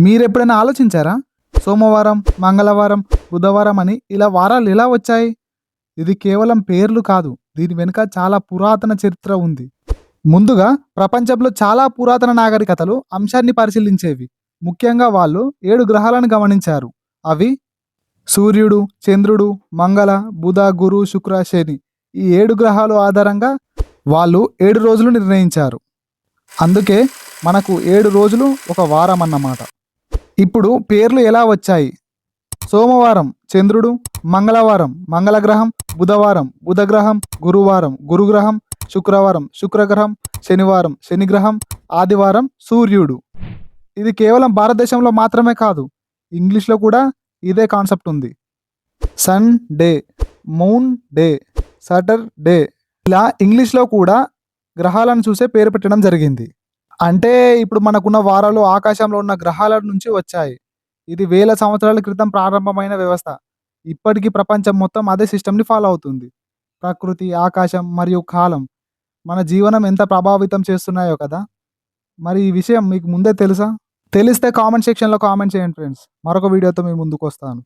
మీరెప్పుడైనా ఆలోచించారా? సోమవారం, మంగళవారం, బుధవారం అని ఇలా వారాలు ఎలా వచ్చాయి? ఇది కేవలం పేర్లు కాదు. దీని వెనుక చాలా పురాతన చరిత్ర ఉంది. ముందుగా ప్రపంచంలో చాలా పురాతన నాగరికతలు అంశాన్ని పరిశీలించేవి. ముఖ్యంగా వాళ్ళు 7 గ్రహాలను గమనించారు. అవి సూర్యుడు, చంద్రుడు, మంగళ, బుధ, గురు, శుక్ర, శని. ఈ 7 గ్రహాలు ఆధారంగా వాళ్ళు 7 రోజులు నిర్ణయించారు. అందుకే మనకు 7 రోజులు ఒక వారం అన్నమాట. ఇప్పుడు పేర్లు ఎలా వచ్చాయి? సోమవారం చంద్రుడు, మంగళవారం మంగళగ్రహం, బుధవారం బుధగ్రహం, గురువారం గురుగ్రహం, శుక్రవారం శుక్రగ్రహం, శనివారం శనిగ్రహం, ఆదివారం సూర్యుడు. ఇది కేవలం భారతదేశంలో మాత్రమే కాదు, ఇంగ్లీష్లో కూడా ఇదే కాన్సెప్ట్ ఉంది. Sun day, moon day, Saturday, ఇలా ఇంగ్లీష్లో కూడా గ్రహాలను చూసే పేరు పెట్టడం జరిగింది. అంటే ఇప్పుడు మనకున్న వారాలు ఆకాశంలో ఉన్న గ్రహాల నుంచి వచ్చాయి. ఇది వేల సంవత్సరాల క్రితం ప్రారంభమైన వ్యవస్థ. ఇప్పటికీ ప్రపంచం మొత్తం అదే సిస్టమ్‌ని ఫాలో అవుతుంది. ప్రకృతి, ఆకాశం మరియు కాలం మన జీవనం ఎంత ప్రభావితం చేస్తున్నాయో కదా! మరి ఈ విషయం మీకు ముందే తెలుసా? తెలిస్తే కామెంట్ సెక్షన్‌లో కామెంట్ చేయండి ఫ్రెండ్స్. మరొక వీడియోతో మీ ముందుకొస్తాను.